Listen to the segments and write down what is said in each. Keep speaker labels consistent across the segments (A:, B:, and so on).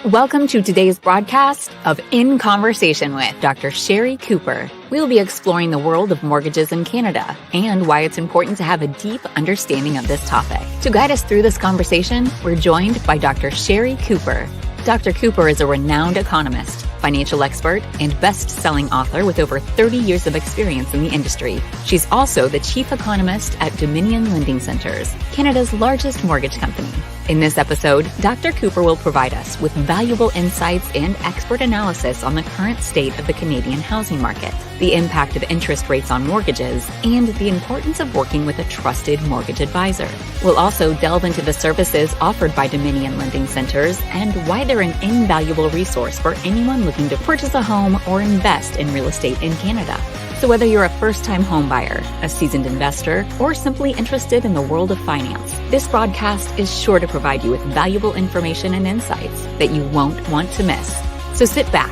A: Welcome to today's broadcast of In Conversation with Dr. Sherry Cooper. We'll be exploring the world of mortgages in Canada and why it's important to have a deep understanding of this topic. To guide us through this conversation, we're joined by Dr. Sherry Cooper. Dr. Cooper is a renowned economist, financial expert, and best-selling author with over 30 years of experience in the industry. She's also the chief economist at Dominion Lending Centres, Canada's largest mortgage company. In this episode, Dr. Cooper will provide us with valuable insights and expert analysis on the current state of the Canadian housing market, the impact of interest rates on mortgages, and the importance of working with a trusted mortgage advisor. We'll also delve into the services offered by Dominion Lending Centres and why they're an invaluable resource for anyone looking to purchase a home or invest in real estate in Canada. So whether you're a first-time homebuyer, a seasoned investor, or simply interested in the world of finance, this broadcast is sure to provide you with valuable information and insights that you won't want to miss. So sit back,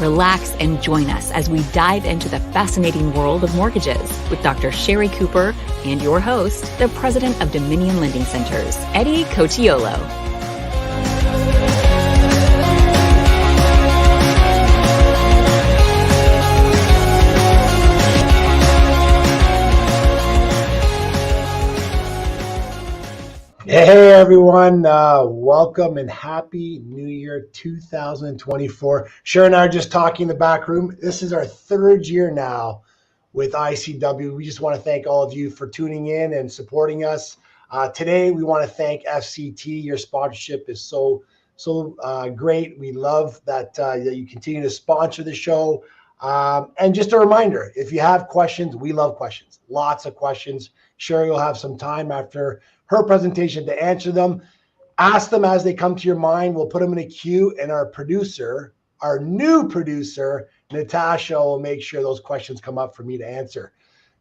A: relax, and join us as we dive into the fascinating world of mortgages with Dr. Sherry Cooper and your host, the president of Dominion Lending Centres, Eddy Cocciollo.
B: Hey everyone, welcome and happy New Year 2024. Sherry and I are just talking in the back room. This is our third year now with ICW. We just want to thank all of you for tuning in and supporting us. Today we want to thank FCT. Your sponsorship is so great. We love that you continue to sponsor the show. And just a reminder, if you have questions, we love questions. Lots of questions. Sherry will have some time after her presentation to answer them. Ask them as they come to your mind. We'll put them in a queue, and our new producer, Natasha, will make sure those questions come up for me to answer.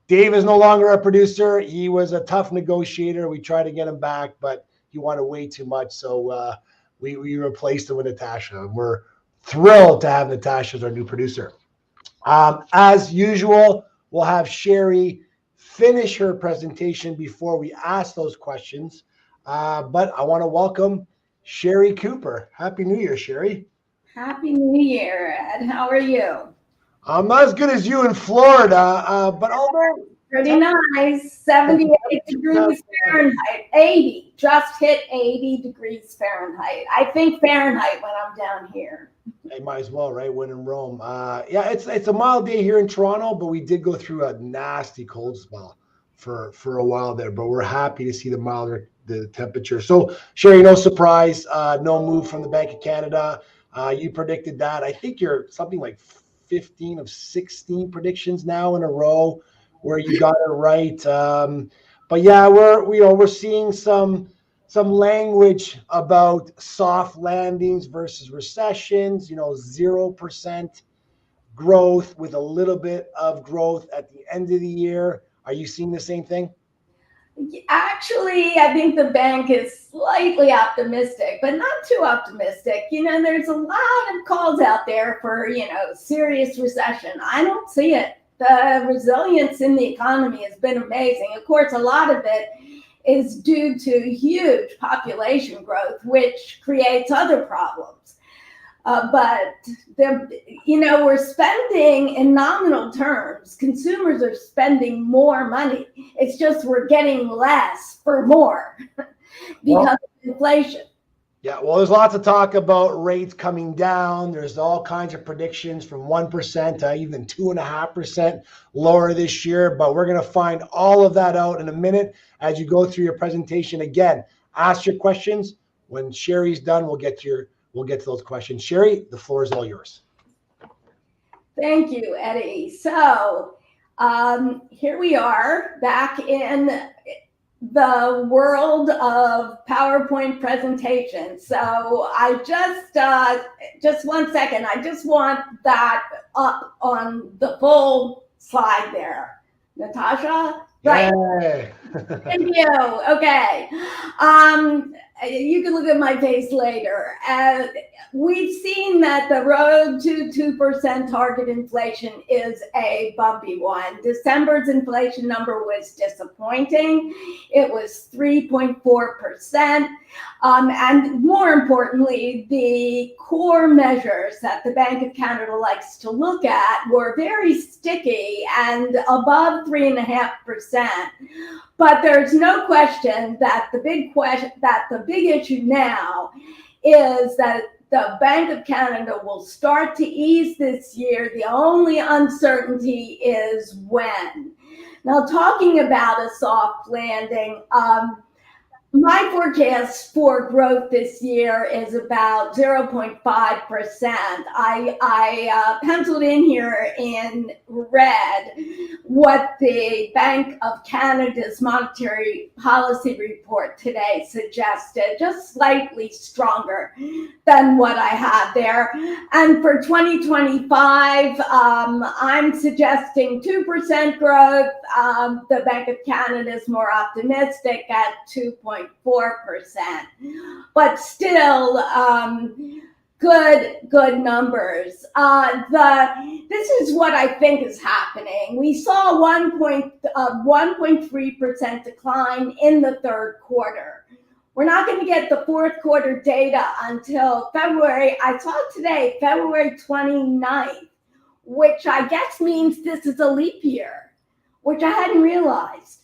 B: Dave is no longer a producer. He was a tough negotiator. We tried to get him back, but he wanted way too much, so we replaced him with Natasha. We're thrilled to have Natasha as our new producer. As usual, we'll have Sherry finish her presentation before we ask those questions. But I want to welcome Sherry Cooper. Happy New Year, Sherry.
C: Happy New Year, Ed. How are you?
B: I'm not as good as you in Florida, but although
C: pretty nice. 78 degrees Fahrenheit. 80. Just hit 80 degrees Fahrenheit. I think Fahrenheit when I'm down here.
B: I might as well, right? When in Rome. Yeah, it's a mild day here in Toronto, but we did go through a nasty cold spell for a while there. But we're happy to see the milder the temperature. So, Sherry, no surprise, no move from the Bank of Canada. You predicted that. I think you're something like 15 of 16 predictions now in a row where you got it right. But yeah, we're seeing some language about soft landings versus recessions, 0% growth with a little bit of growth at the end of the year. Are you seeing the same thing?
C: Actually, I think the bank is slightly optimistic, but not too optimistic. There's a lot of calls out there for, serious recession. I don't see it. The resilience in the economy has been amazing. Of course, a lot of it is due to huge population growth, which creates other problems. But we're spending in nominal terms. Consumers are spending more money. It's just we're getting less for more because of inflation.
B: Yeah, well, there's lots of talk about rates coming down. There's all kinds of predictions from 1% to even 2.5% lower this year. But we're going to find all of that out in a minute as you go through your presentation. Again, ask your questions. When Sherry's done, we'll get to those questions. Sherry, the floor is all yours.
C: Thank you, Eddy. So here we are back in the world of PowerPoint presentations. So I just 1 second. I just want that up on the full slide there. Natasha? Right.
B: Yay.
C: Thank you. Okay. you can look at my face later. We've seen that the road to 2% target inflation is a bumpy one. December's inflation number was disappointing. It was 3.4%. And more importantly, the core measures that the Bank of Canada likes to look at were very sticky and above 3.5%. But there's no question that the big issue now is that the Bank of Canada will start to ease this year. The only uncertainty is when. Now, talking about a soft landing, my forecast for growth this year is about 0.5%. I penciled in here in red what the Bank of Canada's monetary policy report today suggested, just slightly stronger than what I had there. And for 2025, I'm suggesting 2% growth. The Bank of Canada is more optimistic at 2.4%, but still good numbers. This is what I think is happening. We saw 1.3% decline in the third quarter. We're not going to get the fourth quarter data until February. I saw today, February 29th, which I guess means this is a leap year, which I hadn't realized.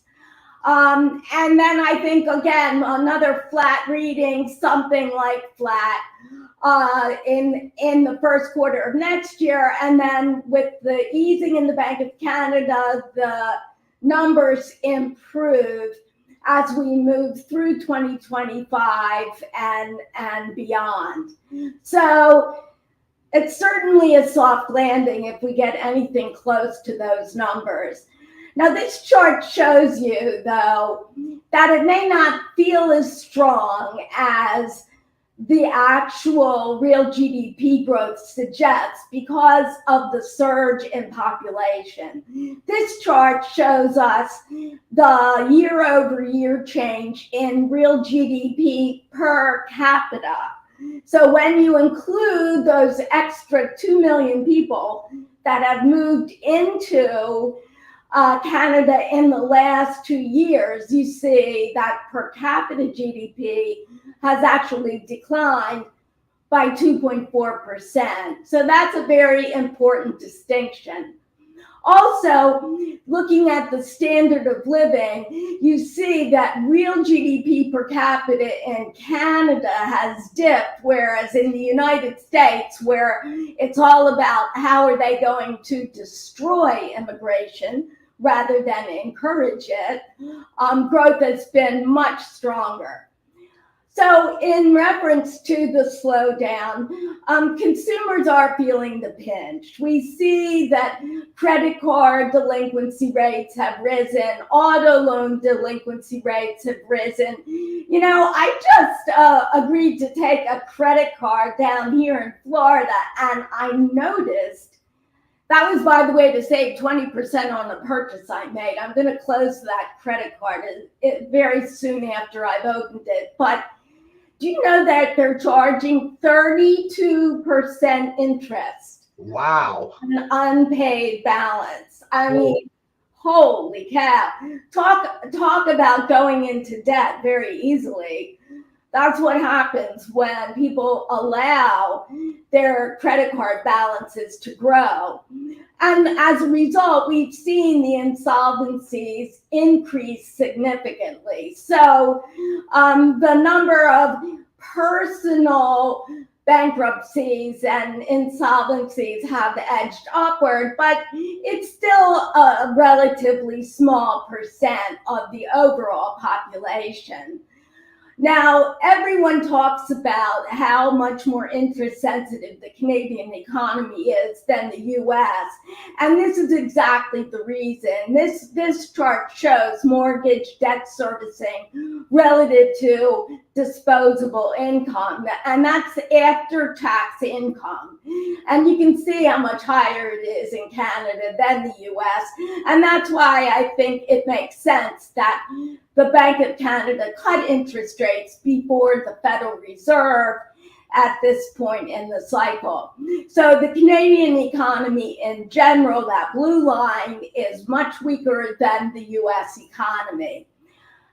C: And then I think, again, another flat reading, something like flat in the first quarter of next year. And then with the easing in the Bank of Canada, the numbers improve as we move through 2025 and beyond. So it's certainly a soft landing if we get anything close to those numbers. Now, this chart shows you, though, that it may not feel as strong as the actual real GDP growth suggests because of the surge in population. This chart shows us the year-over-year change in real GDP per capita. So when you include those extra 2 million people that have moved into Canada in the last 2 years, you see that per capita GDP has actually declined by 2.4%. So that's a very important distinction. Also, looking at the standard of living, you see that real GDP per capita in Canada has dipped, whereas in the United States, where it's all about how are they going to destroy immigration rather than encourage it, growth has been much stronger. So in reference to the slowdown, consumers are feeling the pinch. We see that credit card delinquency rates have risen, auto loan delinquency rates have risen. You know, I just agreed to take a credit card down here in Florida, and I noticed that was, by the way, to save 20% on the purchase I made. I'm going to close that credit card very soon after I've opened it. But do you know that they're charging 32% interest?
B: Wow.
C: On an unpaid balance. I mean, holy cow. Talk about going into debt very easily. That's what happens when people allow their credit card balances to grow. And as a result, we've seen the insolvencies increase significantly. So the number of personal bankruptcies and insolvencies have edged upward, but it's still a relatively small percent of the overall population. Now, everyone talks about how much more interest sensitive the Canadian economy is than the US. And this is exactly the reason. This chart shows mortgage debt servicing relative to disposable income. And that's after tax income. And you can see how much higher it is in Canada than the US. And that's why I think it makes sense that the Bank of Canada cut interest rates before the Federal Reserve at this point in the cycle. So the Canadian economy in general, that blue line, is much weaker than the US economy.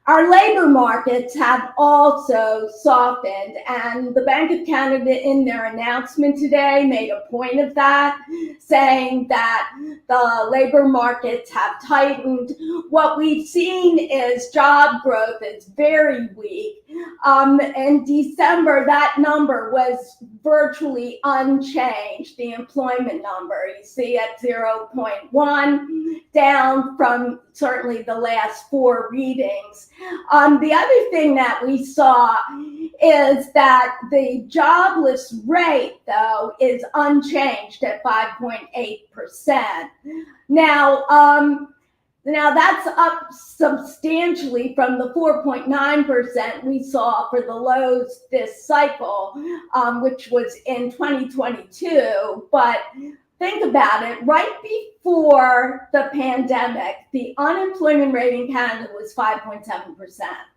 C: Our labor markets have also softened, and the Bank of Canada in their announcement today made a point of that, saying that the labor markets have tightened. What we've seen is job growth is very weak. In December, that number was virtually unchanged, the employment number. You see at 0.1, down from certainly the last 4 readings. The other thing that we saw is that the jobless rate, though, is unchanged at 5.8%. Now that's up substantially from the 4.9% we saw for the lows this cycle, which was in 2022. But think about it, right before the pandemic, the unemployment rate in Canada was 5.7%.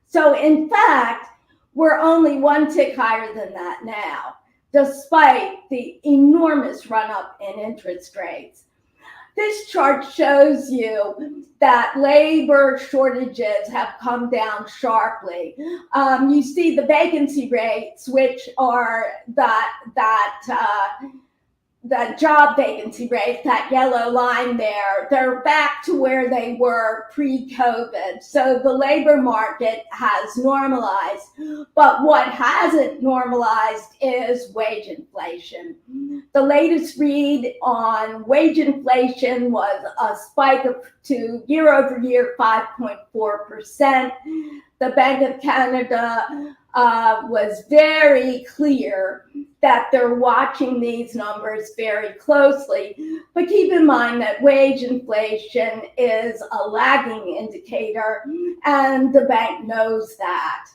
C: So in fact, we're only 1 tick higher than that now, despite the enormous run-up in interest rates. This chart shows you that labor shortages have come down sharply. You see the vacancy rates, which are the job vacancy rates, that yellow line there, they're back to where they were pre-COVID. So the labor market has normalized. But what hasn't normalized is wage inflation. The latest read on wage inflation was a spike to year over year 5.4%. The Bank of Canada was very clear that they're watching these numbers very closely. But keep in mind that wage inflation is a lagging indicator, and the bank knows that.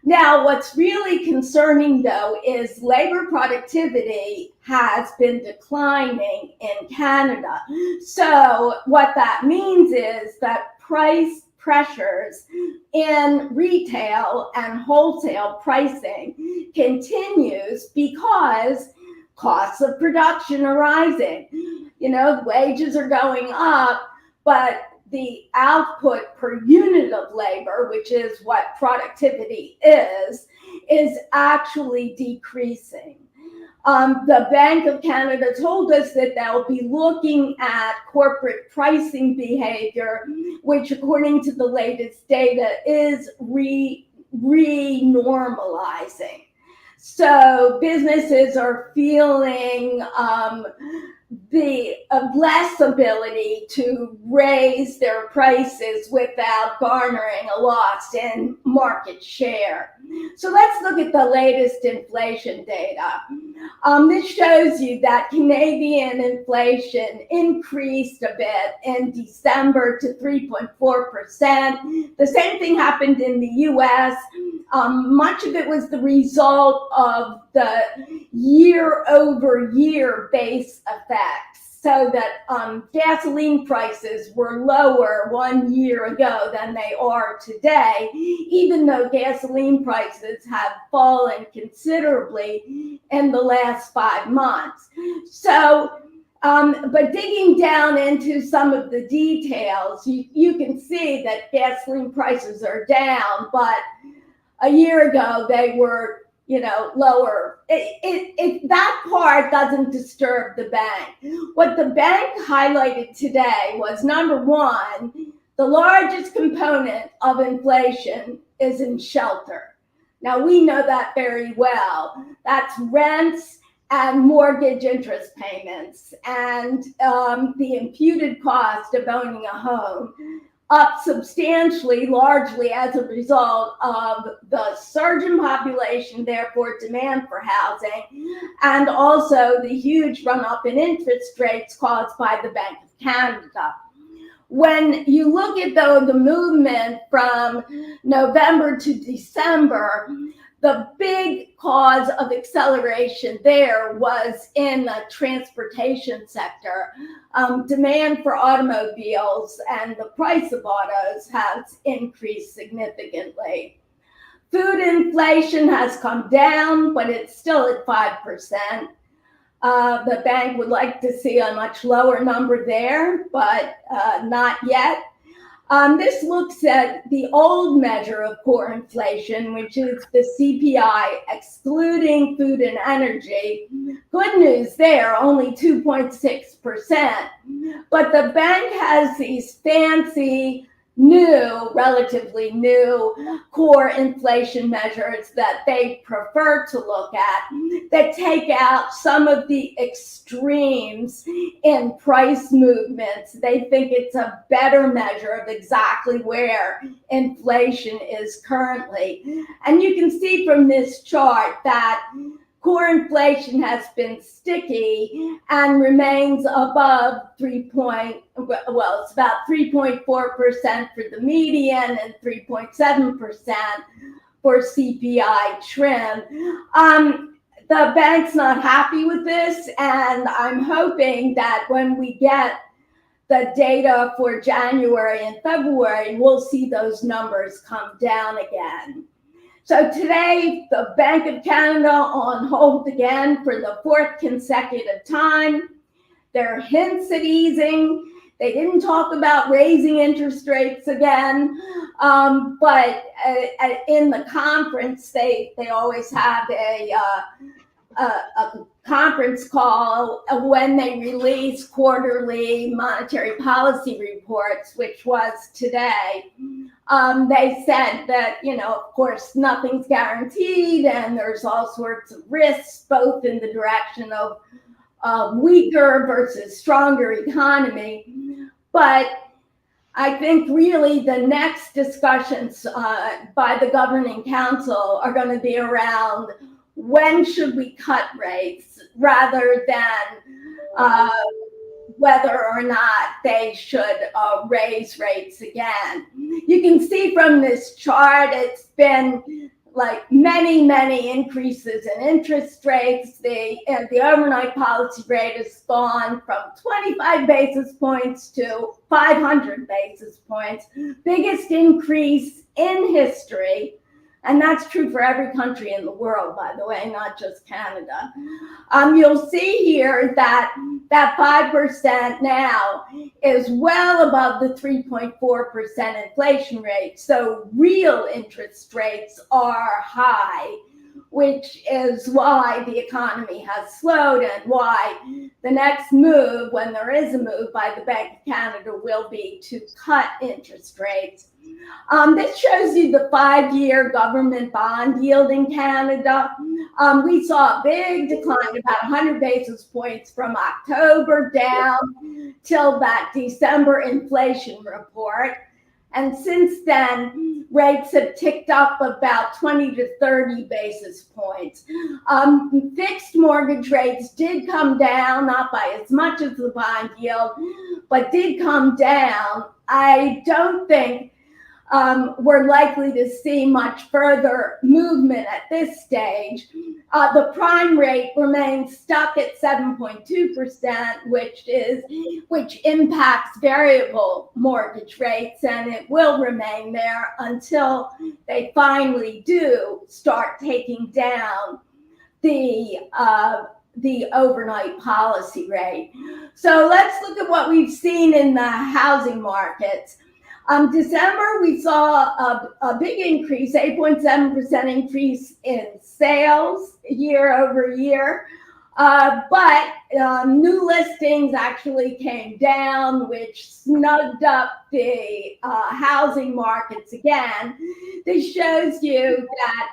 C: Now, what's really concerning, though, is labor productivity has been declining in Canada. So what that means is that price pressures in retail and wholesale pricing continues because costs of production are rising. You know, wages are going up, but the output per unit of labor, which is what productivity is actually decreasing. The Bank of Canada told us that they'll be looking at corporate pricing behavior, which according to the latest data is re-normalizing. So businesses are feeling the less ability to raise their prices without garnering a loss in market share. So let's look at the latest inflation data. This shows you that Canadian inflation increased a bit in December to 3.4%. The same thing happened in the US. Much of it was the result of the year-over-year base effects, so that gasoline prices were lower 1 year ago than they are today, even though gasoline prices have fallen considerably in the last 5 months. So, but digging down into some of the details, you can see that gasoline prices are down, but a year ago they were, lower. That part doesn't disturb the bank. What the bank highlighted today was, number one, the largest component of inflation is in shelter. Now, we know that very well. That's rents and mortgage interest payments and the imputed cost of owning a home, up substantially, largely as a result of the surge in population, therefore demand for housing, and also the huge run-up in interest rates caused by the Bank of Canada. When you look at, though, the movement from November to December, The big cause of acceleration there was in the transportation sector. Demand for automobiles and the price of autos has increased significantly. Food inflation has come down, but it's still at 5%. The bank would like to see a much lower number there, but not yet. This looks at the old measure of core inflation, which is the CPI, excluding food and energy. Good news there, only 2.6%. But the bank has these fancy, relatively new core inflation measures that they prefer to look at that take out some of the extremes in price movements. They think it's a better measure of exactly where inflation is currently. And you can see from this chart that core inflation has been sticky and remains above it's about 3.4% for the median and 3.7% for CPI trim. The bank's not happy with this, and I'm hoping that when we get the data for January and February, we'll see those numbers come down again. So today, the Bank of Canada on hold again for the fourth consecutive time. There are hints at easing. They didn't talk about raising interest rates again, but in the conference, they always have a conference call when they release quarterly monetary policy reports, which was today. They said that, of course, nothing's guaranteed and there's all sorts of risks, both in the direction of weaker versus stronger economy. But I think really the next discussions by the Governing Council are going to be around when should we cut rates rather than whether or not they should raise rates again. You can see from this chart, it's been like many increases in interest rates. The overnight policy rate has gone from 25 basis points to 500 basis points, biggest increase in history. And that's true for every country in the world, by the way, not just Canada. You'll see here that 5% now is well above the 3.4% inflation rate. So real interest rates are high, which is why the economy has slowed and why the next move, when there is a move by the Bank of Canada, will be to cut interest rates. This shows you the 5-year government bond yield in Canada. We saw a big decline, about 100 basis points from October down till that December inflation report. And since then, rates have ticked up about 20 to 30 basis points. Fixed mortgage rates did come down, not by as much as the bond yield, but did come down. I don't think we're likely to see much further movement at this stage. The prime rate remains stuck at 7.2%, which impacts variable mortgage rates, and it will remain there until they finally do start taking down the overnight policy rate. So let's look at what we've seen in the housing markets. December, we saw a big increase, 8.7% increase in sales year over year. But new listings actually came down, which snugged up the housing markets again. This shows you that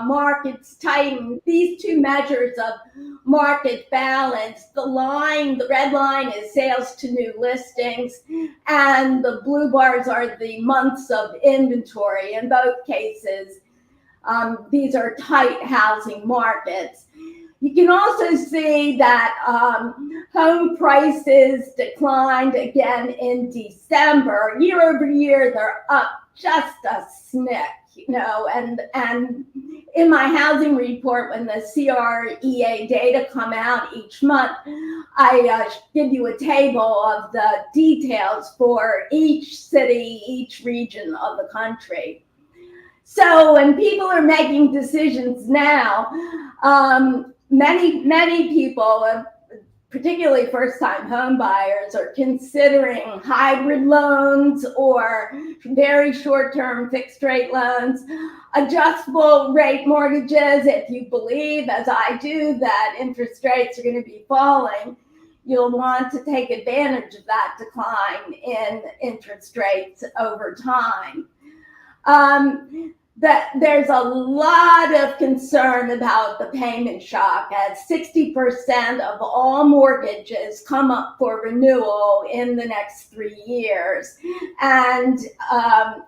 C: markets tightened. These two measures of market balance, the red line is sales to new listings, and the blue bars are the months of inventory. In both cases, these are tight housing markets. You can also see that home prices declined again in December. Year over year, they're up just a snick and in my housing report, when the CREA data come out each month, I give you a table of the details for each city, each region of the country. So when people are making decisions now, many people, particularly first-time home buyers, are considering hybrid loans or very short-term fixed-rate loans, adjustable rate mortgages. If you believe, as I do, that interest rates are going to be falling, you'll want to take advantage of that decline in interest rates over time. That there's a lot of concern about the payment shock, as 60% of all mortgages come up for renewal in the next 3 years. And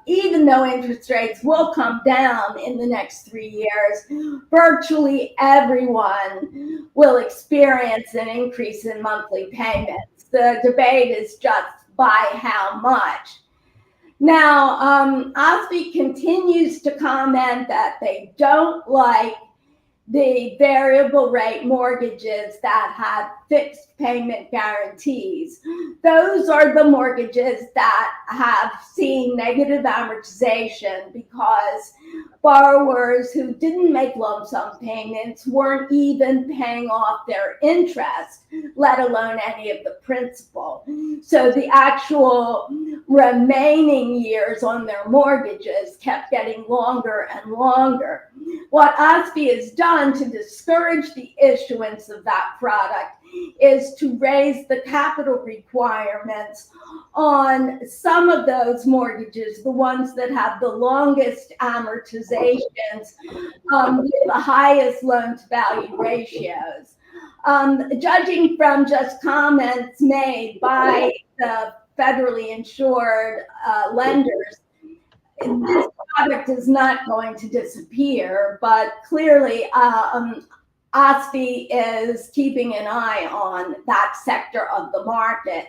C: even though interest rates will come down in the next 3 years, virtually everyone will experience an increase in monthly payments. The debate is just by how much. Now, OSFI continues to comment that they don't like the variable rate mortgages that have fixed payment guarantees. Those are the mortgages that have seen negative amortization because borrowers who didn't make lump sum payments weren't even paying off their interest, let alone any of the principal. So the actual remaining years on their mortgages kept getting longer and longer. What OSFI has done to discourage the issuance of that product is to raise the capital requirements on some of those mortgages, the ones that have the longest amortizations, with the highest loan-to-value ratios. Judging from just comments made by the federally insured lenders, this product is not going to disappear, but clearly OSFI is keeping an eye on that sector of the market.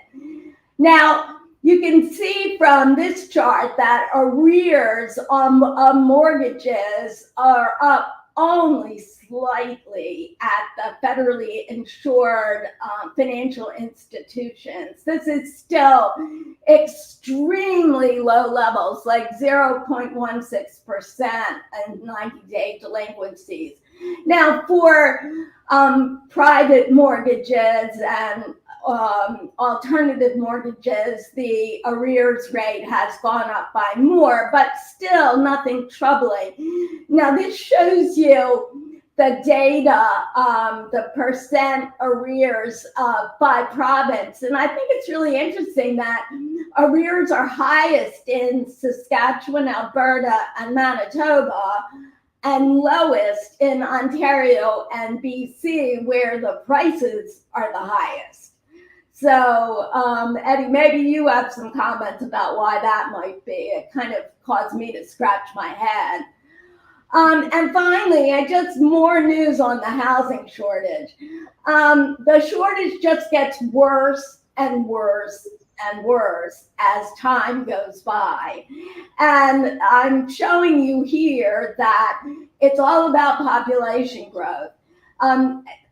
C: Now, you can see from this chart that arrears on mortgages are up only slightly at the federally insured financial institutions. This is still extremely low levels, like 0.16% and 90-day delinquencies. Now, for private mortgages and alternative mortgages, the arrears rate has gone up by more, but still nothing troubling. Now, this shows you the data, the percent arrears by province. And I think it's really interesting that arrears are highest in Saskatchewan, Alberta, and Manitoba, and lowest in Ontario and BC, where the prices are the highest. So, Eddy, maybe you have some comments about why that might be. It kind of caused me to scratch my head. And finally, just more news on the housing shortage. The shortage just gets worse and worse and worse as time goes by. And I'm showing you here that it's all about population growth.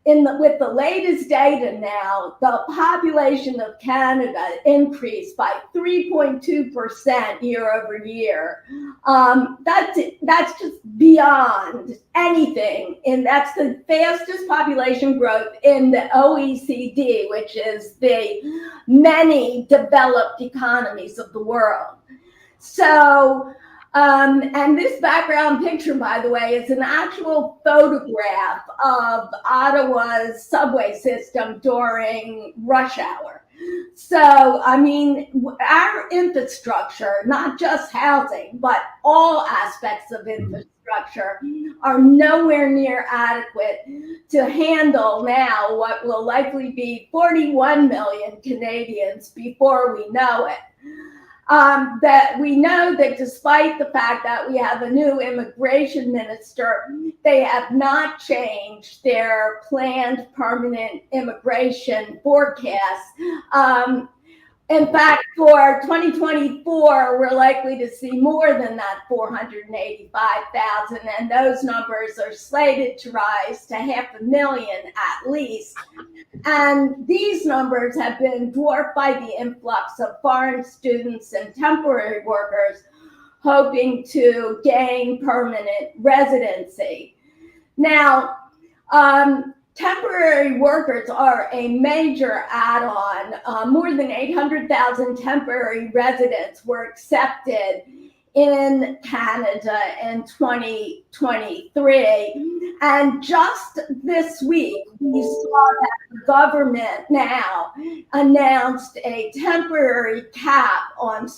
C: With the latest data now, the population of Canada increased by 3.2% year over year. That's just beyond anything. And that's the fastest population growth in the OECD, which is the many developed economies of the world. So, and this background picture, by the way, is an actual photograph of Ottawa's subway system during rush hour. So, I mean, our infrastructure, not just housing, but all aspects of infrastructure are nowhere near adequate to handle now what will likely be 41 million Canadians before we know it. That we know that despite the fact that we have a new immigration minister, they have not changed their planned permanent immigration forecast. In fact, for 2024, we're likely to see more than that 485,000, and those numbers are slated to rise to 500,000 at least. And these numbers have been dwarfed by the influx of foreign students and temporary workers hoping to gain permanent residency. Now, temporary workers are a major add-on. More than 800,000 temporary residents were accepted in Canada in 2023. And just this week, we saw that the government now announced a temporary cap on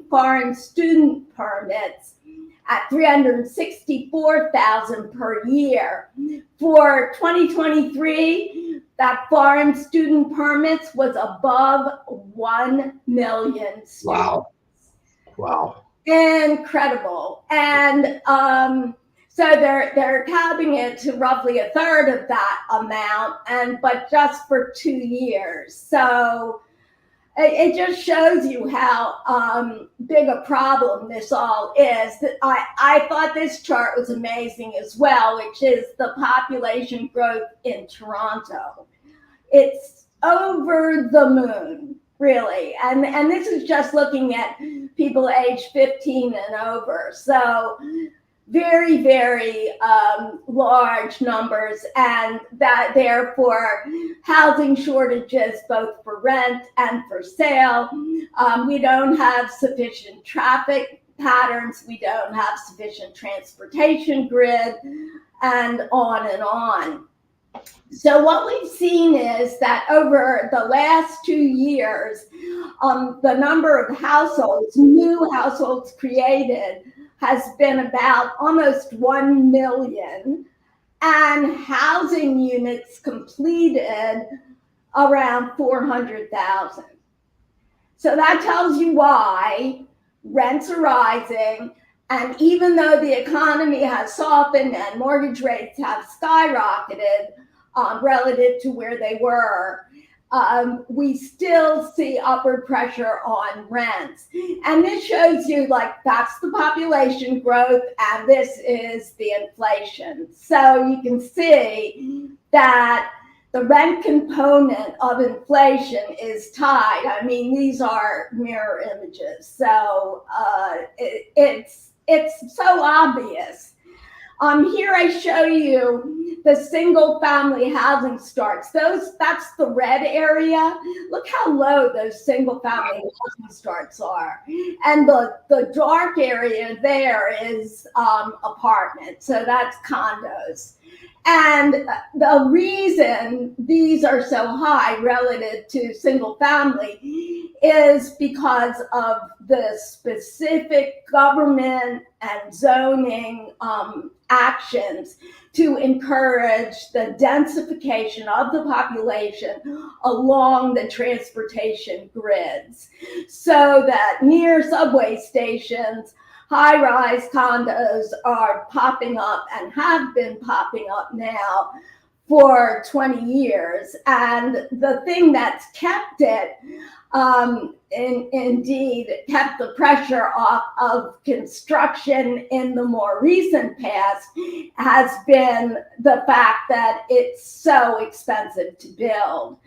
C: foreign student permits at 364,000 per year. For 2023, that foreign student permits was above 1 million students.
B: Wow.
C: Incredible. And so they're capping it to roughly a third of that amount, but just for 2 years. So it just shows you how big a problem this all is. I thought this chart was amazing as well, which is the population growth in Toronto. It's over the moon, really. And this is just looking at people aged 15 and over. So very, very large numbers, and that therefore housing shortages both for rent and for sale. We don't have sufficient traffic patterns. We don't have sufficient transportation grid, and on and on. So what we've seen is that over the last 2 years, the number of new households created has been about almost 1 million, and housing units completed around 400,000. So that tells you why rents are rising, and even though the economy has softened and mortgage rates have skyrocketed relative to where they were, we still see upward pressure on rents. And this shows you, that's the population growth, and this is the inflation. So you can see that the rent component of inflation is tied. I mean, these are mirror images. So it's so obvious. Here I show you the single family housing starts. That's the red area. Look how low those single family housing starts are. And the dark area there is apartments. So that's condos. And the reason these are so high relative to single family is because of the specific government and zoning actions to encourage the densification of the population along the transportation grids, so that near subway stations, high-rise condos are popping up and have been popping up now for 20 years. And the thing that's kept it, indeed, kept the pressure off of construction in the more recent past, has been the fact that it's so expensive to build.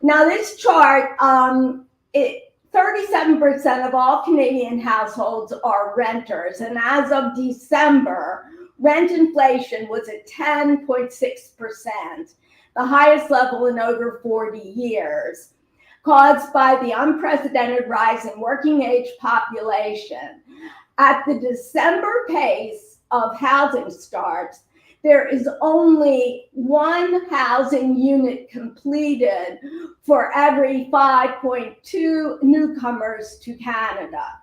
C: Now, this chart, 37% of all Canadian households are renters, and as of December, rent inflation was at 10.6%, the highest level in over 40 years, caused by the unprecedented rise in working age population. At the December pace of housing starts, there is only one housing unit completed for every 5.2 newcomers to Canada.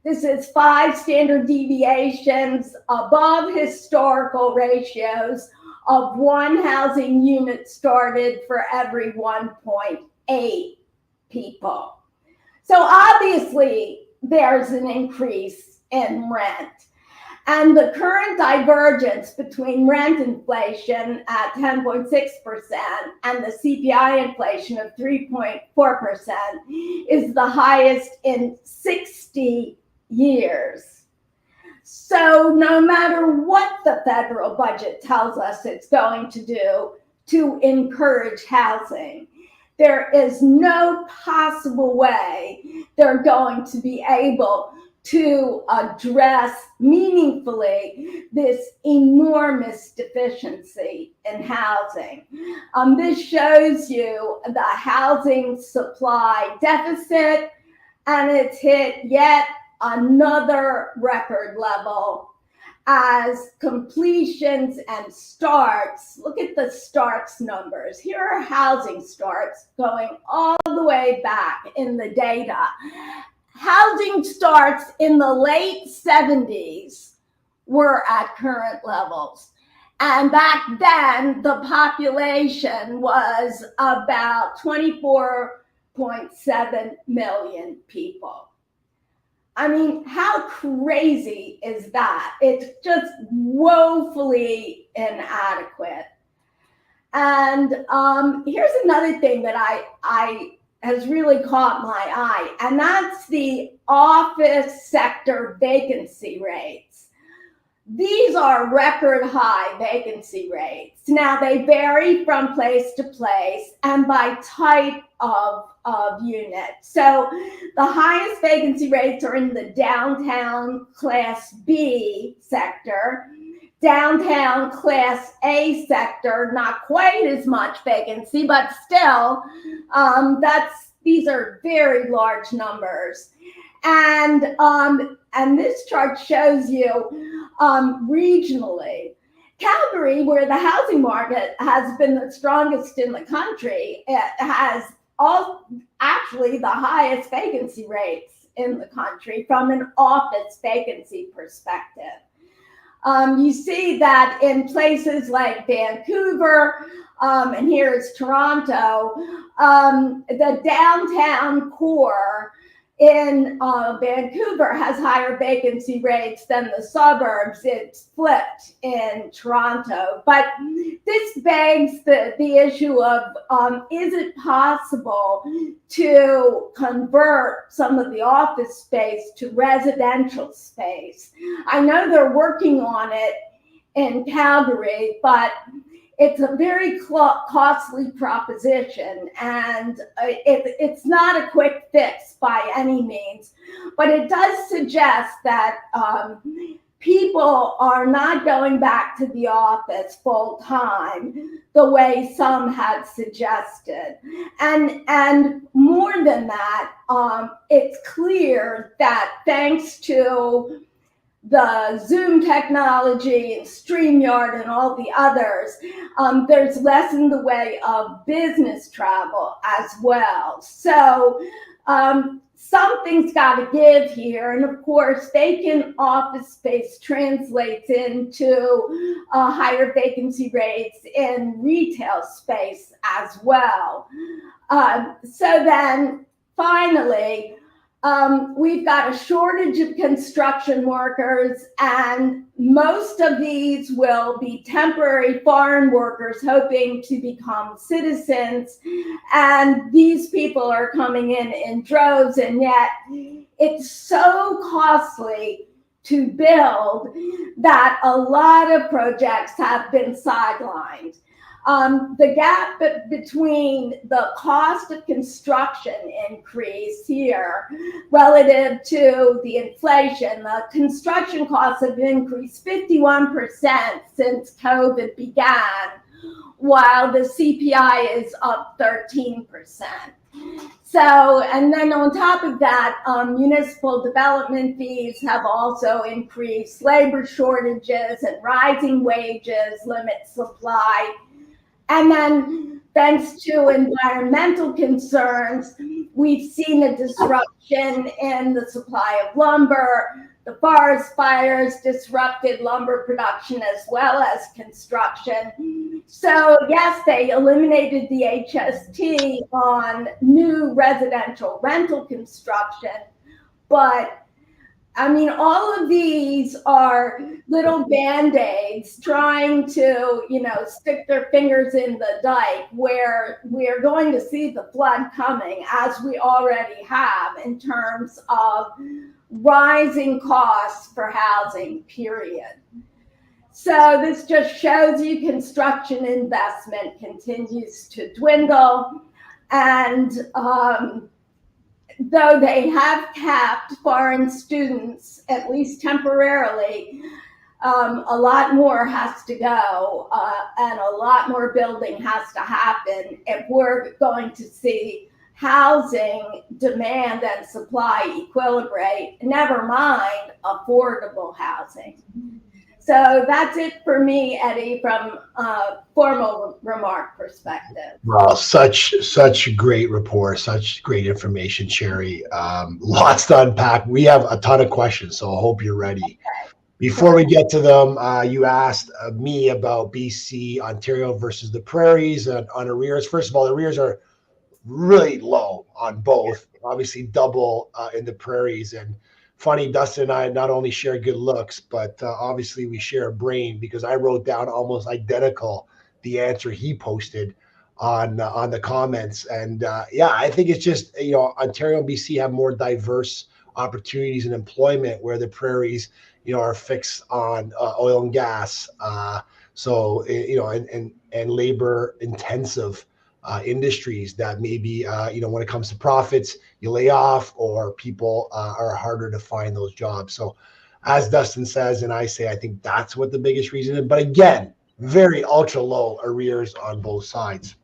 C: This is 5 standard deviations above historical ratios of one housing unit started for every 1.8 people. So obviously there's an increase in rent. And the current divergence between rent inflation at 10.6% and the CPI inflation of 3.4% is the highest in 60 years. So no matter what the federal budget tells us it's going to do to encourage housing, there is no possible way they're going to be able to address meaningfully this enormous deficiency in housing. This shows you the housing supply deficit, and it's hit yet another record level as completions and starts. Look at the starts numbers. Here are housing starts going all the way back in the data. Housing starts in the late 70s were at current levels. And back then, the population was about 24.7 million people. I mean, how crazy is that? It's just woefully inadequate. And here's another thing that I has really caught my eye, and that's the office sector vacancy rates. These are record high vacancy rates. Now, they vary from place to place and by type of unit. So the highest vacancy rates are in the downtown Class B sector. Downtown Class A sector, not quite as much vacancy, but still, these are very large numbers. And this chart shows you regionally. Calgary, where the housing market has been the strongest in the country, it has actually the highest vacancy rates in the country from an office vacancy perspective. You see that in places like Vancouver, and here is Toronto, the downtown core in Vancouver has higher vacancy rates than the suburbs. It's flipped in Toronto. But this begs the issue of, is it possible to convert some of the office space to residential space? I know they're working on it in Calgary, but it's a very costly proposition, and it's not a quick fix by any means, but it does suggest that people are not going back to the office full time the way some had suggested. And more than that, it's clear that thanks to the Zoom technology and StreamYard and all the others, there's less in the way of business travel as well. So something's got to give here. And of course, vacant office space translates into higher vacancy rates in retail space as well. So then finally, we've got a shortage of construction workers, and most of these will be temporary foreign workers hoping to become citizens. And these people are coming in droves, and yet it's so costly to build that a lot of projects have been sidelined. The gap between the cost of construction increase here relative to the inflation, the construction costs have increased 51% since COVID began, while the CPI is up 13%. So, and then on top of that, municipal development fees have also increased. Labor shortages and rising wages limit supply. And then, thanks to environmental concerns, we've seen a disruption in the supply of lumber. The forest fires disrupted lumber production as well as construction. So yes, they eliminated the HST on new residential rental construction, but I mean, all of these are little Band-Aids trying to, stick their fingers in the dike where we're going to see the flood coming, as we already have, in terms of rising costs for housing, period. So this just shows you construction investment continues to dwindle. And though they have capped foreign students, at least temporarily, a lot more has to go, and a lot more building has to happen if we're going to see housing demand and supply equilibrate, never mind affordable housing. So that's it for me, Eddy, from a formal remark perspective.
B: Well, such great report, such great information, Sherry. Lots to unpack. We have a ton of questions, so I hope you're ready. Before we get to them, you asked me about BC, Ontario versus the prairies on arrears. First of all, the arrears are really low on both, obviously double in the prairies. And funny, Dustin and I not only share good looks, but obviously we share a brain, because I wrote down almost identical the answer he posted on the comments. And I think it's just, Ontario and BC have more diverse opportunities in employment, where the prairies, are fixed on oil and gas. And labor intensive industries that maybe, when it comes to profits, you lay off, or people are harder to find those jobs. So as Dustin says, and I say, I think that's what the biggest reason is. But again, very ultra low arrears on both sides.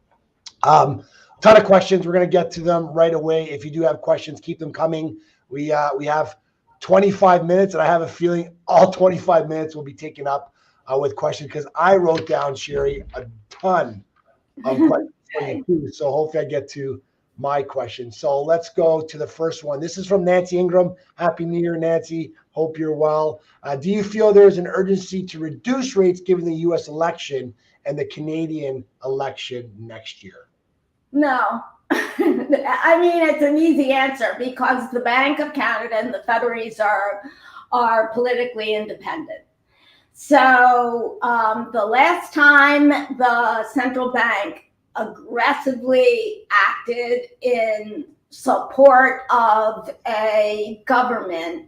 B: Ton of questions. We're going to get to them right away. If you do have questions, keep them coming. We have 25 minutes, and I have a feeling all 25 minutes will be taken up with questions, because I wrote down, Sherry, a ton of questions. So hopefully I get to my question. So let's go to the first one. This is from Nancy Ingram. Happy New Year, Nancy. Hope you're well. Do you feel there's an urgency to reduce rates given the U.S. election and the Canadian election next year?
C: No. I mean, it's an easy answer, because the Bank of Canada and the Federals are politically independent. So the last time the central bank aggressively acted in support of a government,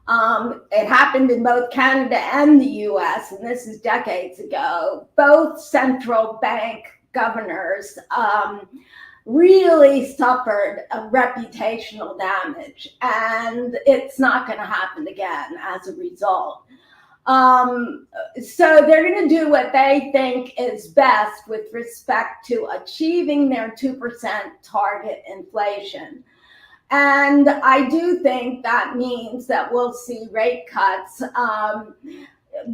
C: it happened in both Canada and the US, and this is decades ago. Both central bank governors really suffered a reputational damage, and it's not going to happen again as a result. So they're going to do what they think is best with respect to achieving their 2% target inflation. And I do think that means that we'll see rate cuts.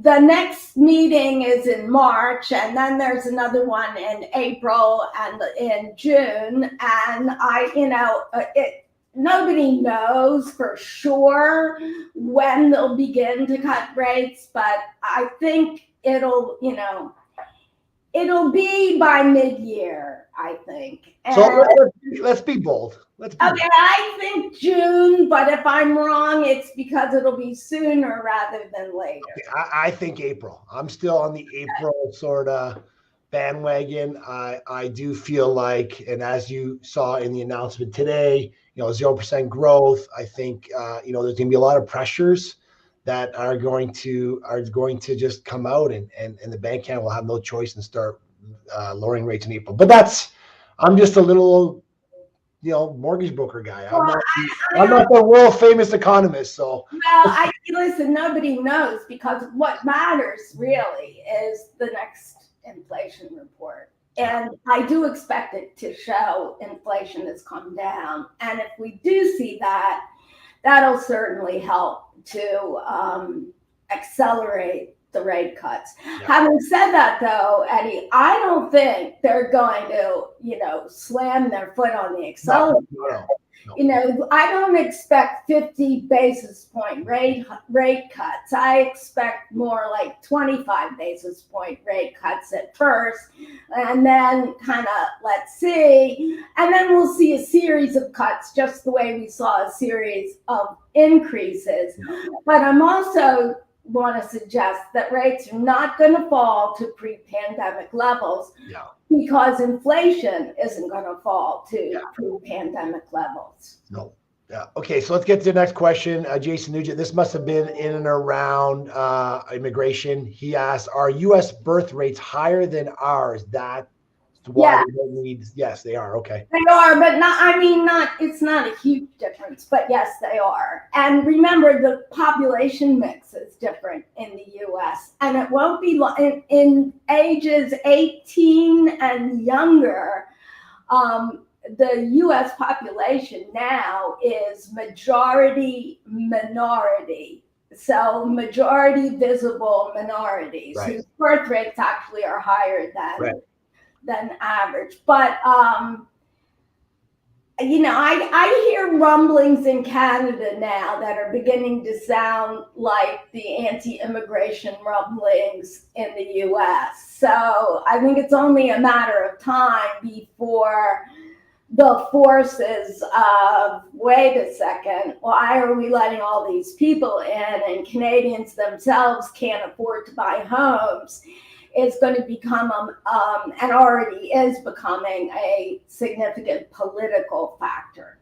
C: The next meeting is in March, and then there's another one in April and in June. And nobody knows for sure when they'll begin to cut rates, but I think it'll be by mid-year, I think. And
B: so let's be bold.
C: I think June, but if I'm wrong, it's because it'll be sooner rather than later.
B: Okay, I think April. I'm still on the April sort of bandwagon. I do feel like, and as you saw in the announcement today, 0% growth. I think there's going to be a lot of pressures that are going to just come out, and the Bank Canada will have no choice and start lowering rates in April. But I'm just a little mortgage broker guy. I'm not the world famous economist. So
C: listen, nobody knows, because what matters really is the next inflation report. And I do expect it to show inflation has come down. And if we do see that, that'll certainly help to accelerate the rate cuts. Yeah. Having said that, though, Eddy, I don't think they're going to, slam their foot on the accelerator. You know, I don't expect 50 basis point rate cuts. I expect more like 25 basis point rate cuts at first, and then kind of let's see. And then we'll see a series of cuts, just the way we saw a series of increases. But I'm also want to suggest that rates are not going to fall to pre-pandemic levels. Because inflation isn't going to fall to pre-pandemic levels.
B: No. Yeah. Okay. So let's get to the next question. Jason Nugent, this must have been in and around immigration. He asked, are U.S. birth rates higher than ours? That's why we don't need. Yes, they are. Okay.
C: They are, but it's not a huge difference, but yes, they are. And remember, the population mix is different in the U.S. and it won't be in ages 18 and younger. The U.S. population now is majority minority. So majority visible minorities whose birth rates actually are higher than average. But you know, I hear rumblings in Canada now that are beginning to sound like the anti-immigration rumblings in the US. So I think it's only a matter of time before the forces of, wait a second, why are we letting all these people in, and Canadians themselves can't afford to buy homes, is going to become, and already is becoming, a significant political factor.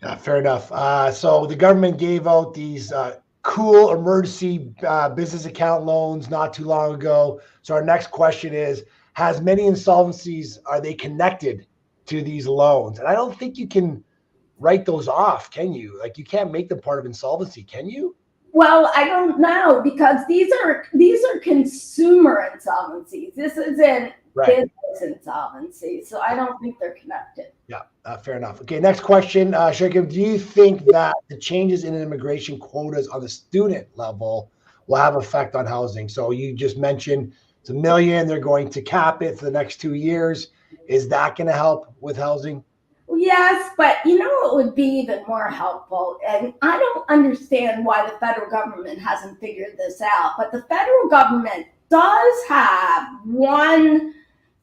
B: Yeah, fair enough. So the government gave out these cool emergency business account loans not too long ago. So our next question is, has many insolvencies, are they connected to these loans? And I don't think you can write those off, can you? Like, you can't make them part of insolvency, can you?
C: Well, I don't know, because these are consumer insolvencies. This isn't business insolvency, so I don't think they're connected.
B: Yeah, fair enough. Okay, next question, Sherry, do you think that the changes in immigration quotas on the student level will have effect on housing? So you just mentioned it's 1 million. They're going to cap it for the next 2 years. Is that going to help with housing?
C: Yes, but you know what would be even more helpful? And I don't understand why the federal government hasn't figured this out, but the federal government does have one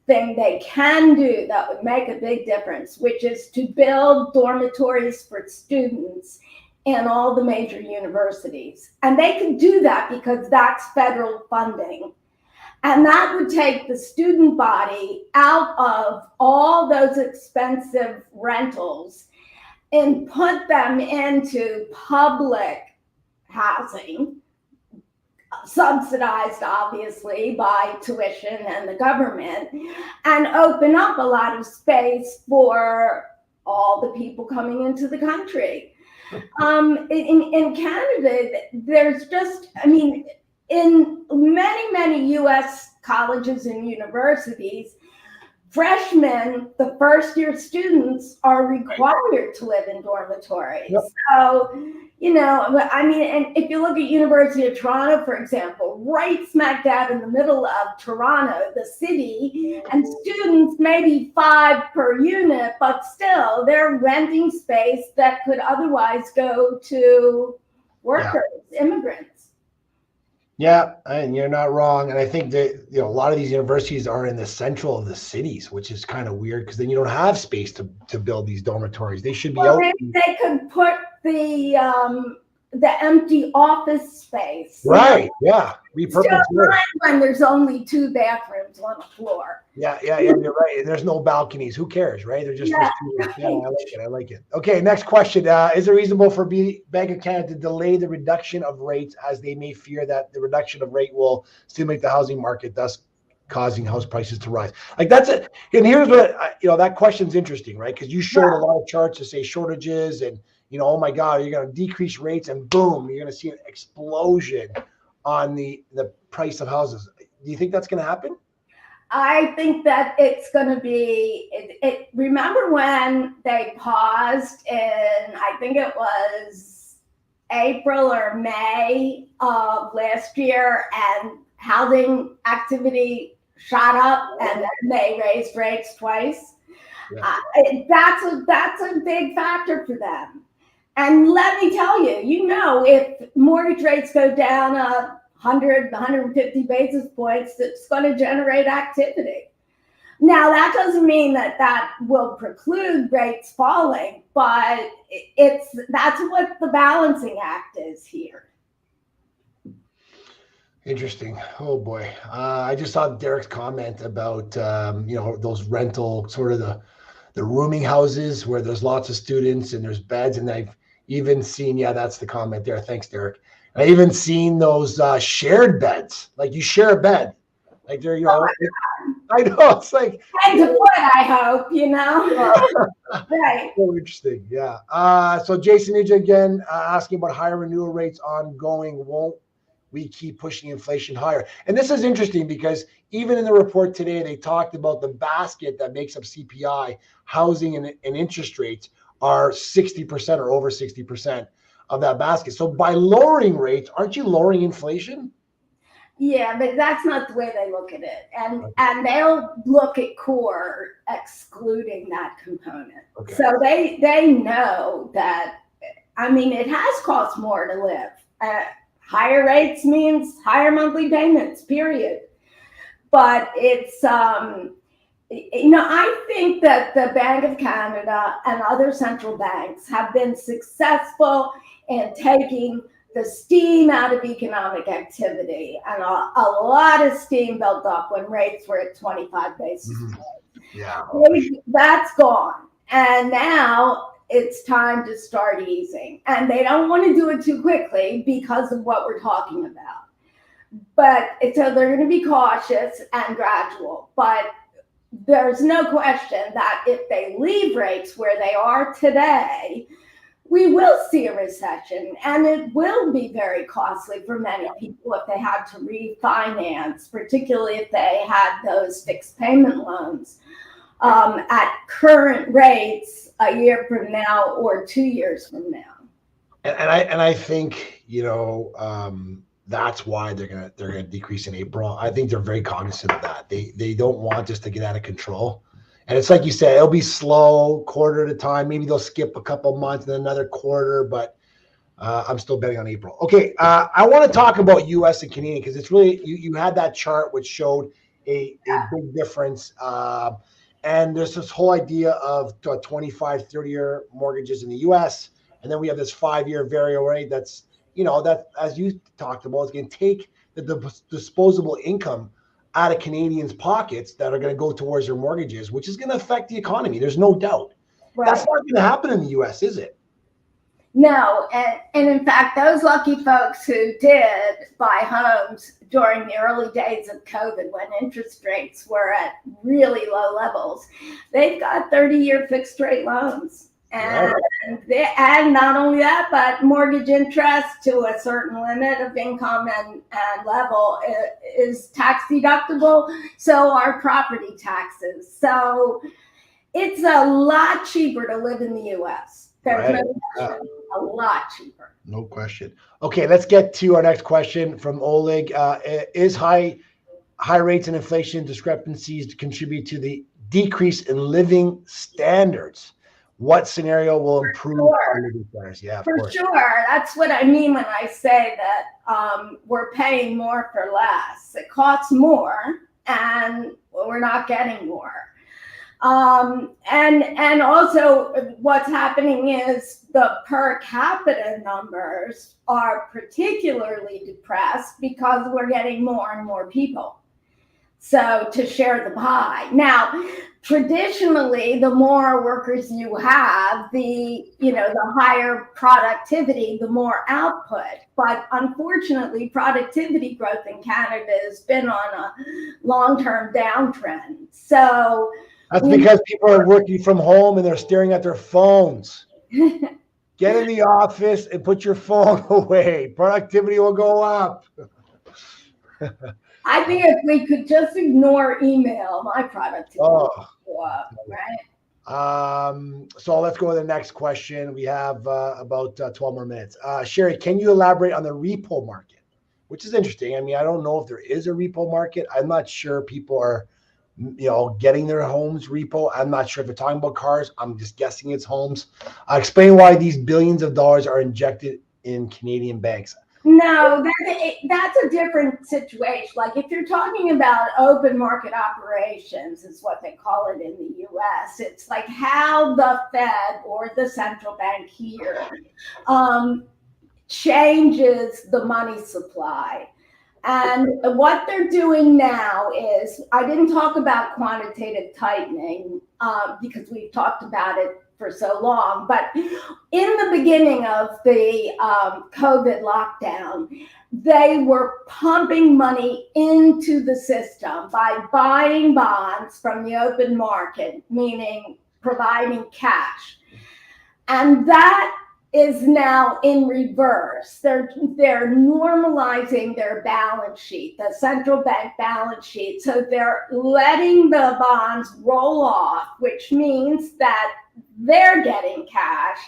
C: thing they can do that would make a big difference, which is to build dormitories for students in all the major universities. And they can do that because that's federal funding. And that would take the student body out of all those expensive rentals and put them into public housing, subsidized obviously by tuition and the government, and open up a lot of space for all the people coming into the country. In Canada, there's just, in many U.S. colleges and universities, freshmen, the first-year students, are required to live in dormitories. Yep. So, and if you look at University of Toronto, for example, right smack dab in the middle of Toronto, the city, and students, maybe 5 per unit, but still, they're renting space that could otherwise go to workers, immigrants.
B: Yeah, and you're not wrong. And I think that, a lot of these universities are in the central of the cities, which is kind of weird because then you don't have space to build these dormitories. They should be out.
C: Maybe they could put the empty office space.
B: Right. Yeah. Repurpose it.
C: When there's only 2 bathrooms on the floor.
B: Yeah, you're right. There's no balconies. Who cares, right? They're just I like it. Okay, next question. Is it reasonable for Bank of Canada to delay the reduction of rates, as they may fear that the reduction of rate will stimulate the housing market, thus causing house prices to rise? Like, that's it. And here's what, that question's interesting, right? Because you showed a lot of charts to say shortages and, oh my God, you're going to decrease rates and boom, you're going to see an explosion on the price of houses. Do you think that's going to happen?
C: I think that it's going to be, remember when they paused in, I think it was April or May of last year, and housing activity shot up, and then they raised rates twice.
B: Yeah.
C: That's a big factor for them. And let me tell you, if mortgage rates go down 100, 150 basis points, it's going to generate activity. Now, that doesn't mean that will preclude rates falling, but that's what the balancing act is here.
B: Interesting. Oh boy. I just saw Derek's comment about those rental sort of the rooming houses where there's lots of students and there's beds, and I've even seen, that's the comment there. Thanks, Derek. I even seen those shared beds, like you share a bed, like they're I know, it's like
C: and to put, I hope, right.
B: So interesting. Yeah. So Jason Ninja again asking about higher renewal rates ongoing. Won't we keep pushing inflation higher? And this is interesting because even in the report today, they talked about the basket that makes up CPI, housing and interest rates are 60% or over 60% of that basket. So by lowering rates, aren't you lowering inflation?
C: Yeah, but that's not the way they look at it. And they'll look at core excluding that component. Okay. So they know that, it has cost more to live. Higher rates means higher monthly payments, period. But it's, I think that the Bank of Canada and other central banks have been successful in taking the steam out of economic activity, and a lot of steam built up when rates were at 25 basis points.
B: Yeah,
C: that's gone, and now it's time to start easing. And they don't want to do it too quickly because of what we're talking about. But so they're going to be cautious and gradual. But there's no question that if they leave rates where they are today, we will see a recession, and it will be very costly for many people if they had to refinance, particularly if they had those fixed payment loans at current rates a year from now or 2 years from now.
B: And I think that's why they're gonna decrease in April. I think they're very cognizant of that. They don't want this to get out of control. And it's like you said, it'll be slow, quarter at a time. Maybe they'll skip a couple months and then another quarter, but I'm still betting on April. Okay, I want to talk about U.S. and Canadian because it's really, you had that chart which showed a big difference. And there's this whole idea of 25, 30-year mortgages in the U.S., and then we have this 5-year variable rate that's, that, as you talked about, is going to take the disposable income out of Canadians' pockets that are going to go towards their mortgages, which is going to affect the economy. There's no doubt. Right. That's not going to happen in the U.S., is it?
C: No, and in fact, those lucky folks who did buy homes during the early days of COVID, when interest rates were at really low levels, they've got 30-year fixed rate loans. And, and not only that, but mortgage interest to a certain limit of income and level is tax deductible. So are property taxes. So it's a lot cheaper to live in the U.S. There's no question. A lot cheaper.
B: No question. Okay, let's get to our next question from Oleg. Is high rates and inflation discrepancies contribute to the decrease in living standards? What scenario will improve our living standards? Yeah,
C: for sure. That's what I mean when I say that we're paying more for less. It costs more, and we're not getting more. And also what's happening is the per capita numbers are particularly depressed because we're getting more and more people. So to share the pie. Now, traditionally, the more workers you have, the higher productivity, the more output. But unfortunately, productivity growth in Canada has been on a long-term downtrend. So
B: that's because people are working from home and they're staring at their phones. Get in the office and put your phone away. Productivity will go up.
C: I think if we could just ignore email, my productivity would go up, right?
B: So let's go to the next question. We have about 12 more minutes. Sherry, can you elaborate on the repo market, which is interesting? I mean, I don't know if there is a repo market. I'm not sure people are getting their homes repo. I'm not sure if they're talking about cars. I'm just guessing it's homes. Explain why these billions of dollars are injected in Canadian banks.
C: No, that's a different situation. Like if you're talking about open market operations, is what they call it in the US. It's like how the Fed or the central bank here changes the money supply. And what they're doing now is, I didn't talk about quantitative tightening because we've talked about it for so long, but in the beginning of the COVID lockdown, they were pumping money into the system by buying bonds from the open market, meaning providing cash. And that is now in reverse. They're normalizing their balance sheet, the central bank balance sheet. So they're letting the bonds roll off, which means that they're getting cash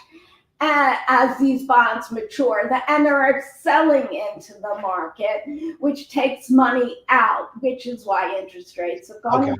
C: as these bonds mature, and they're selling into the market, which takes money out, which is why interest rates are going up.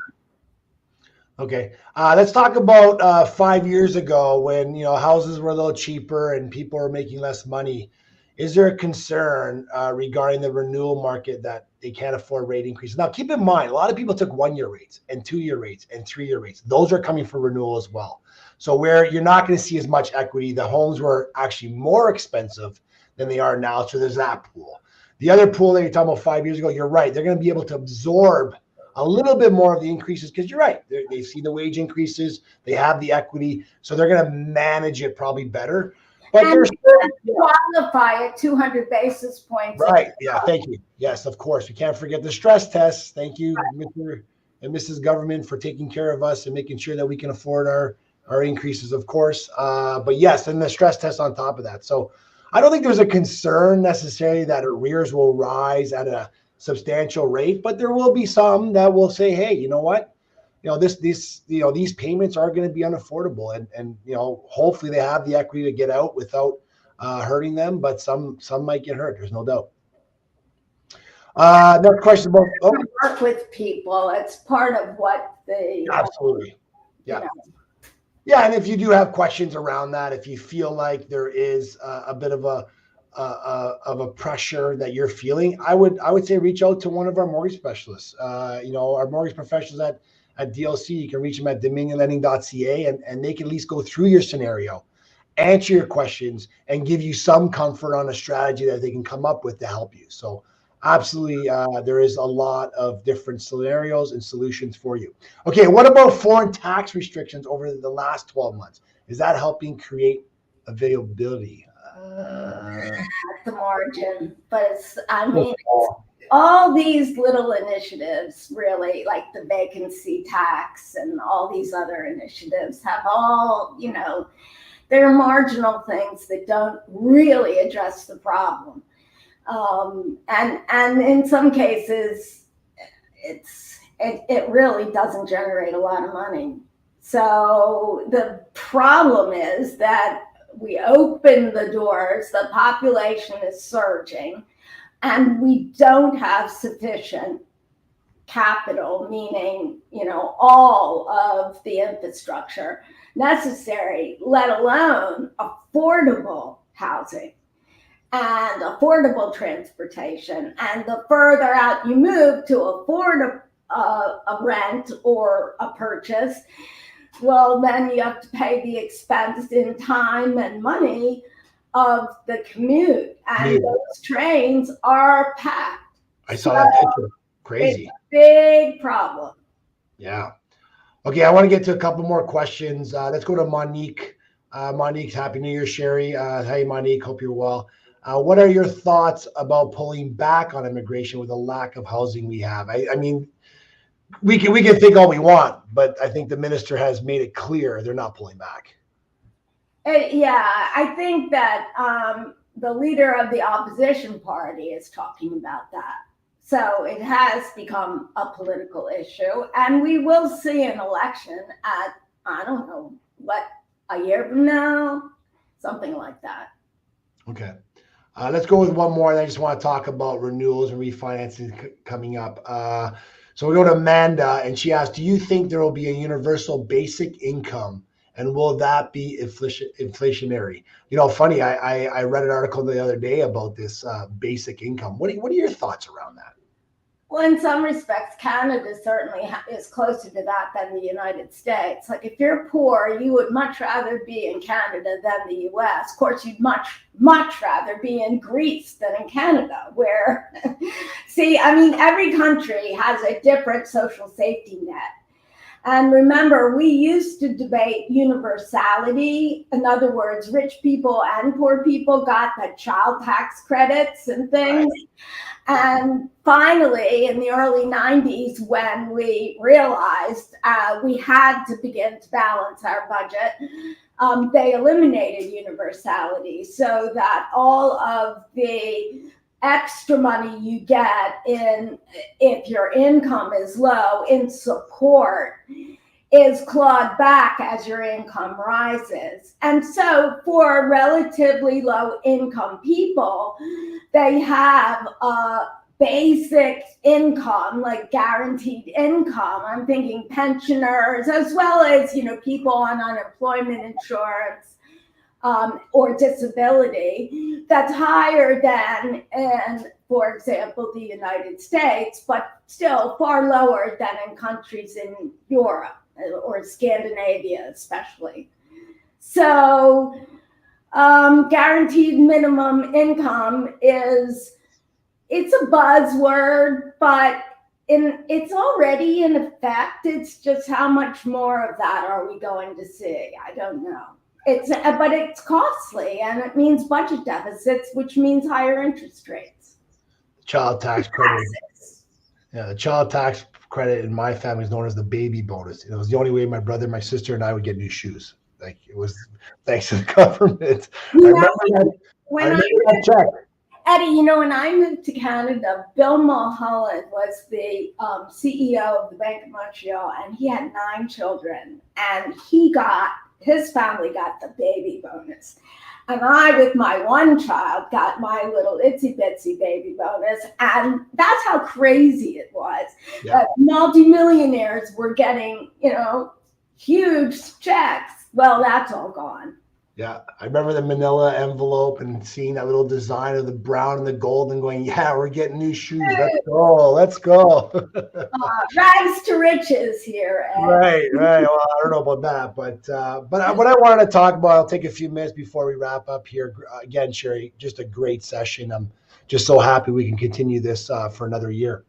B: Okay. Let's talk about 5 years ago when houses were a little cheaper and people were making less money. Is there a concern regarding the renewal market that they can't afford rate increases? Now, keep in mind, a lot of people took 1-year rates and 2-year rates and 3-year rates. Those are coming for renewal as well. So where you're not going to see as much equity, the homes were actually more expensive than they are now. So there's that pool. The other pool that you're talking about 5 years ago, you're right. They're going to be able to absorb a little bit more of the increases because you're right. They've seen the wage increases. They have the equity. So they're going to manage it probably better. But
C: and
B: there's
C: qualify at 200 basis points.
B: Right. Yeah. Thank you. Yes, of course. We can't forget the stress tests. Thank you, Mr. and Mrs. Government, for taking care of us and making sure that we can afford our increases, of course. But yes, and the stress test on top of that. So I don't think there's a concern necessarily that arrears will rise at a substantial rate, but there will be some that will say, hey, you know what? These payments are going to be unaffordable, and hopefully they have the equity to get out without hurting them, but some might get hurt. There's no doubt. Next question about
C: work with people. It's part of what they
B: absolutely. Yeah. Yeah, and if you do have questions around that, if you feel like there is a bit of a pressure that you're feeling, I would say reach out to one of our mortgage specialists. Our mortgage professionals at DLC. You can reach them at dominionlending.ca, and they can at least go through your scenario, answer your questions, and give you some comfort on a strategy that they can come up with to help you. So absolutely, there is a lot of different scenarios and solutions for you. Okay, what about foreign tax restrictions over the last 12 months? Is that helping create availability?
C: At the margin, but it's all these little initiatives, really, like the vacancy tax and all these other initiatives, have all, they're marginal things that don't really address the problem. And in some cases, it really doesn't generate a lot of money. So the problem is that we open the doors, the population is surging, and we don't have sufficient capital, meaning, all of the infrastructure necessary, let alone affordable housing and affordable transportation. And the further out you move to afford a rent or a purchase, well, then you have to pay the expense in time and money of the commute. And those trains are packed.
B: I saw that picture. Crazy.
C: It's a big problem.
B: Yeah. Okay, I want to get to a couple more questions. Let's go to Monique. Monique, Happy New Year, Sherry. Hey, Monique, hope you're well. What are your thoughts about pulling back on immigration with the lack of housing we have? I mean, we can think all we want, but I think the minister has made it clear they're not pulling back.
C: Yeah, I think that the leader of the opposition party is talking about that. So it has become a political issue, and we will see an election at, I don't know, a year from now, something like that.
B: Okay. Let's go with one more. And I just want to talk about renewals and refinancing coming up. So we go to Amanda, and she asked, do you think there will be a universal basic income, and will that be inflationary? Funny, I read an article the other day about this basic income. What are your thoughts around that?
C: Well, in some respects, Canada certainly is closer to that than the United States. Like, if you're poor, you would much rather be in Canada than the US. Of course, you'd much rather be in Greece than in Canada, where, see, I mean, every country has a different social safety net. And remember, we used to debate universality. In other words, rich people and poor people got the child tax credits and things. Right. And finally, in the early 90s, when we realized we had to begin to balance our budget, they eliminated universality so that all of the extra money you get if your income is low in support is clawed back as your income rises. And so for relatively low income people, they have a basic income, like guaranteed income. I'm thinking pensioners, as well as, people on unemployment insurance or disability, that's higher than in, for example, the United States, but still far lower than in countries in Europe or Scandinavia especially. So guaranteed minimum income it's a buzzword, but it's already in effect. It's just how much more of that are we going to see? I don't know. But it's costly, and it means budget deficits, which means higher interest rates.
B: Child tax credit. Yeah, the child tax credit in my family is known as the baby bonus. It was the only way my brother, my sister, and I would get new shoes. Like, it was thanks to the government. I remember that check.
C: Eddy, when I moved to Canada, Bill Mulholland was the CEO of the Bank of Montreal, and he had 9 children, and his family got the baby bonus. And I, with my one child, got my little itsy bitsy baby bonus. And that's how crazy it was. Yeah. Multimillionaires were getting, huge checks. Well, that's all gone.
B: Yeah, I remember the manila envelope and seeing that little design of the brown and the gold and going, yeah, we're getting new shoes. Let's go.
C: Rags to riches here. Ed.
B: Right. Well, I don't know about that, but what I wanted to talk about, I'll take a few minutes before we wrap up here. Again, Sherry, just a great session. I'm just so happy we can continue this for another year.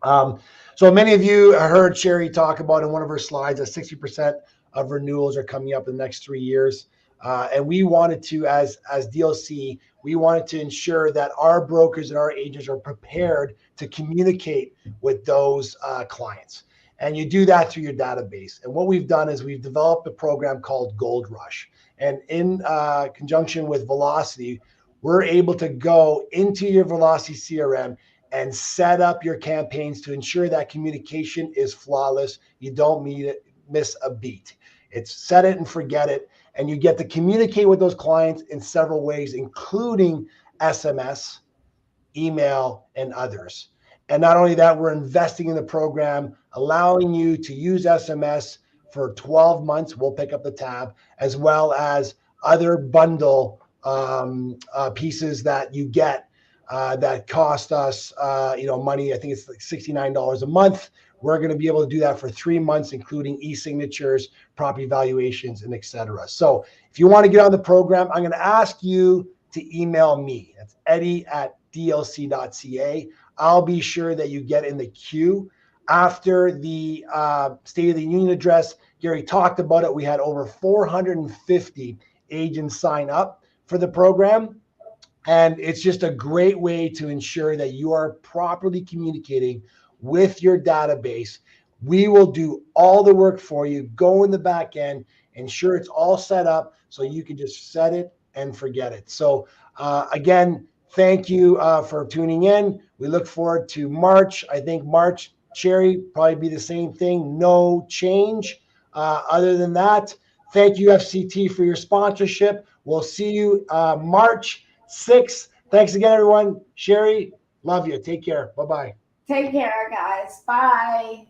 B: So many of you heard Sherry talk about in one of her slides that 60% of renewals are coming up in the next 3 years. And we wanted to, as DLC, we wanted to ensure that our brokers and our agents are prepared to communicate with those clients. And you do that through your database. And what we've done is we've developed a program called Gold Rush. And in conjunction with Velocity, we're able to go into your Velocity CRM and set up your campaigns to ensure that communication is flawless. You don't miss a beat. It's set it and forget it. And you get to communicate with those clients in several ways, including SMS, email, and others. And not only that, we're investing in the program, allowing you to use SMS for 12 months. We'll pick up the tab, as well as other bundle pieces that you get that cost us, money. I think it's like $69 a month. We're going to be able to do that for 3 months, including e-signatures, property valuations, and et cetera. So if you want to get on the program, I'm going to ask you to email me. That's eddy@dlc.ca. I'll be sure that you get in the queue. After the State of the Union address, Gary talked about it. We had over 450 agents sign up for the program. And it's just a great way to ensure that you are properly communicating with your database. We will do all the work for you, go in the back end, ensure it's all set up so you can just set it and forget it. So again, thank you for tuning in. We look forward to March. I think March, Sherry, probably be the same thing. No change. Other than that, thank you, FCT, for your sponsorship. We'll see you March 6th. Thanks again, everyone. Sherry, love you. Take care. Bye-bye.
C: Take care, guys. Bye.